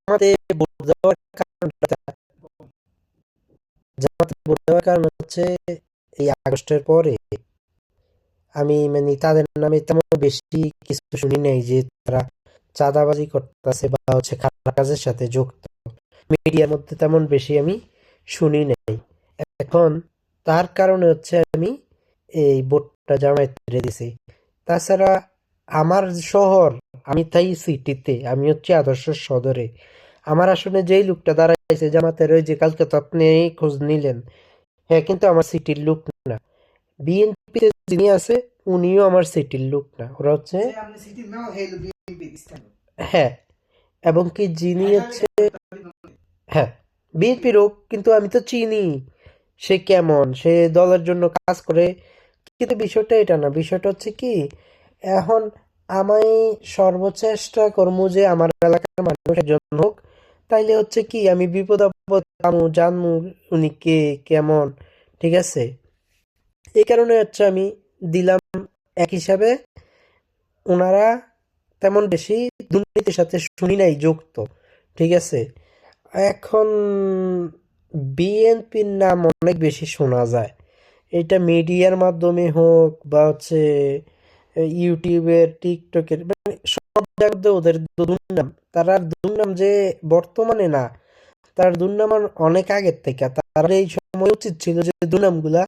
জামাতে ভোট দেওয়ার কারণটা জামাতে ভোট দেওয়ার কারণ হচ্ছে এই আগস্টের পরে আমি মানে তাদের নামে তেমন বেশি কিছু শুনি নাই যে তারা চাঁদাবাজি করতেছে বা হচ্ছে খারাপ কাজের সাথে যুক্ত। মিডিয়ার মধ্যে তেমন বেশি আমি শুনি নাই। এখন তার কারণে হচ্ছে আমি এই ভোটটা জামায়াতে দিছি। তাছাড়া আমার শহর, আমি তাই সিটিতে, আমি হচ্ছে আদর্শ সদরে। আমার আসলে যেই লোকটা দাঁড়াইছে জামাতের, ওই যে কালকে তো আপনি খোঁজ নিলেন, হ্যাঁ কিন্তু আমার সিটির লোক না। বিএনপিতে যিনি আছে উনিও আমার সিটির লোক না, ওরা হচ্ছে হ্যাঁ, এবং কি যিনি হচ্ছে হ্যাঁ বিএনপির লোক, কিন্তু আমি তো চিনি সে কেমন, সে দলের জন্য কাজ করে। কিন্তু বিষয়টা এটা না, বিষয়টা হচ্ছে কি, এখন আমি সর্বচেষ্টা করবো যে আমার এলাকার মানুষের জন্য হোক। তাইলে হচ্ছে কি আমি বিপদ আপদ পামু, জানমু উনি কে কেমন, ঠিক আছে। এই কারণে হচ্ছে আমি দিলাম। এক হিসাবে ওনারা তেমন বেশি দুর্নীতির সাথে শুনি নাই যুক্ত, ঠিক আছে। এখন বিএনপির নাম অনেক বেশি শোনা যায়, এটা মিডিয়ার মাধ্যমে হোক বা হচ্ছে ইউটিউবের, টিকটকের, মানে সব জায়গাতে ওদের দুর্নাম। তার দুর্নাম যে বর্তমানে না, তার দুর্নাম অনেক আগের থেকে। তার এই সময় উচিত ছিল যে দুর্নামগুলা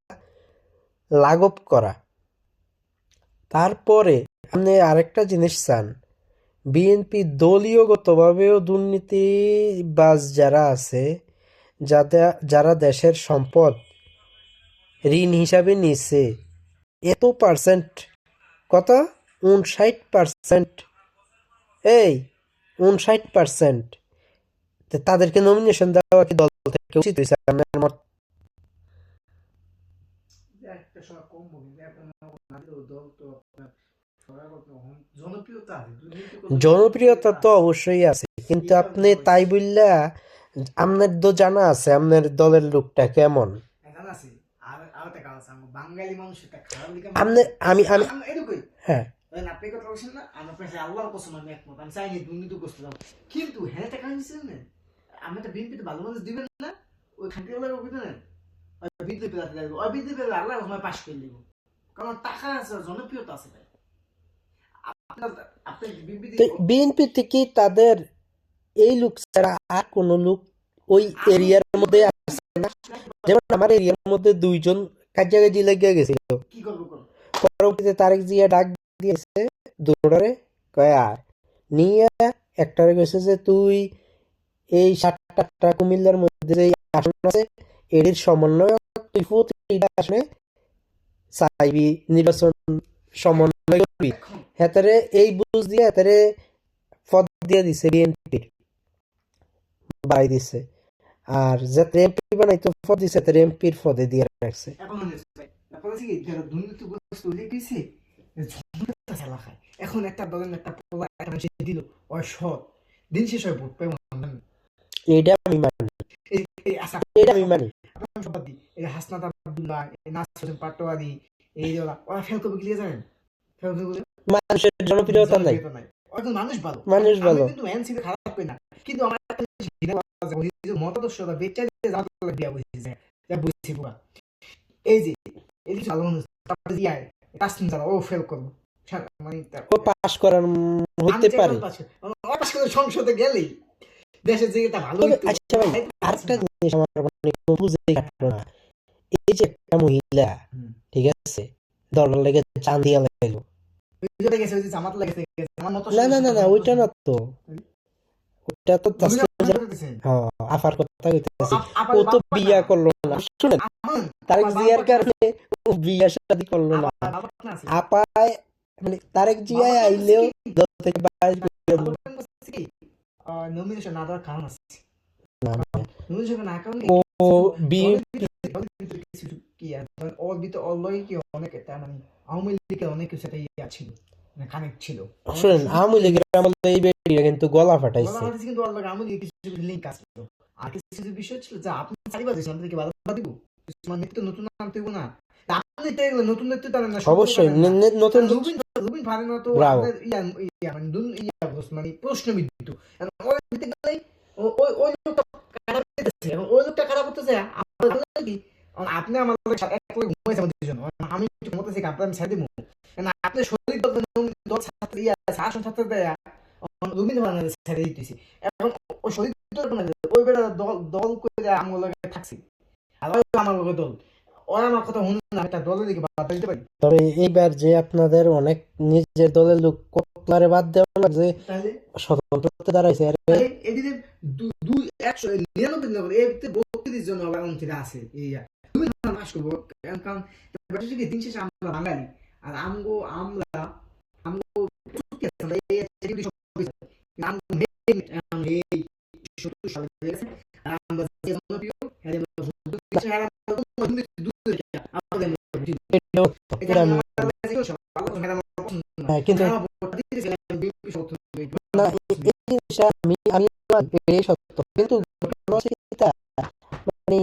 লাঘব করা। তারপরে আপনি আরেকটা জিনিস চান, বিএনপি দলীয়গতভাবেও দুর্নীতিবাজ যারা আছে, যারা দেশের সম্পদ ঋণ হিসাবে নিচ্ছে, এত পার্সেন্ট, কত, 59%, এই 59%, তাদেরকে নমিনেশন দেওয়া কি দল থেকে উচিত হয়েছে আপনার মত? জনপ্রিয়তা তো অবশ্যই আছে, কিন্তু আপনি তাই বললা, আপনার তো জানা আছে আপনার দলের লোকটা কেমন। আপনি আমি আমি হ্যাঁ, তো বিএনপি থেকে তাদের এই লোক ছাড়া আর কোন লোক ওই এরিয়ার মধ্যে আছে না। যেমন আমার এরিয়ার মধ্যে দুইজন কাছাকাছি লেগে গেছিল, পরবর্তীতে তারেক জিয়া ডাক দিয়েছে দুটারে, কয় আয় নিয়ে, একটারে কইছে যে তুই এই ৭-৮টা কুমিল্লার মধ্যে যে আসন আছে এটির সমন্বয়ক, তুই প্রতিটা আসনে চাইবি নির্বাচন সমন্বয় করবি। হেতারে এই বুঝ দিয়ে হেতারে পদ দিয়ে দিছে, বিএনপির বাই দিছে। আর যাতে এমপি বানাইতো পদ দিছে, তার এমপির পদে দিয়ে রাখছে। এটা আমি মানি, এটা আমি মানি। মানুষের জনপ্রিয়তা নাই, মানুষ ভালো। ও পাস করার হইতে পারে। তবে আচ্ছা ভাই, আরেকটা জিনিস আমার মানে বুঝে কাটলো না। এই যে একটা মহিলা, ঠিক আছে, দলের লেগে চান দিয়া লাগাইলো, না না না না, ওইটা না তো, ওইটা তো হ্যাঁ, আফার কথা কইতেছি। ও তো বিয়া করলো না, শুনেন, তারেক জিয়ার কারণে ও বিয়া শাদী করলো না। আপায় মানে তারেক জিয়া আইলেও দল থেকে বাইরে করে দিল। না, ও বিএনপি শুনেন, আওয়ামী লীগের আমলে এই বেটিরা কিন্তু গলা ফাটাইছে। অবশ্যই নতুন ব্রাভো। বলতেছে আমাদের কি আপনি আমার এক করে ঘুমাইছে আমাদের দুজন, আমি ঘুমাতেছি আপনার আমি ছেড়ে দিব না, আপনি শরীর দল ছাত্রী শাসন ছাত্র দেয়া রবীন্দ্র বাংলাদেশ ছেড়ে দিতেছি, এখন ওই শরীর ওই বেটা দল দল করে আমার লগে থাকছি, আর ওই আমার লগে দল, ওই আমার কথা শুনে না, আমি তার দলের দিকে বাদ দিতে পারি। তবে এইবার যে আপনাদের অনেক নিজের দলের লোক কতলারে বাদ দেওয়া না যে তাহলে স্বতন্ত্র দাঁড়াইছে আরে এদিকে দুই 199 এর ভিতরে 32 জন অন্তরে আছে, এই তুমি মাস করবো, কারণ দিন শেষে আমরা বাঙালি, আর আমরা আমগো চুক্তি আছে, আমরা এই activity সব কিছু এই 70 সালে হয়ে গেছে, আর আমরা যে জনপ্রিয় এর মধ্যে আমাদের এটা আমি কিন্তু না এই জিনিসটা আমি এই সত্য কিন্তু ঘটনা হচ্ছে কি তা, মানে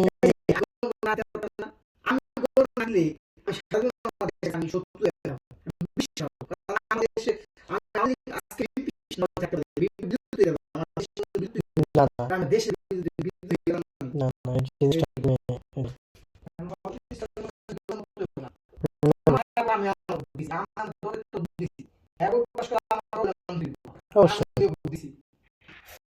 না না দেশের না না এই জিনিসটা আমি অবশ্যই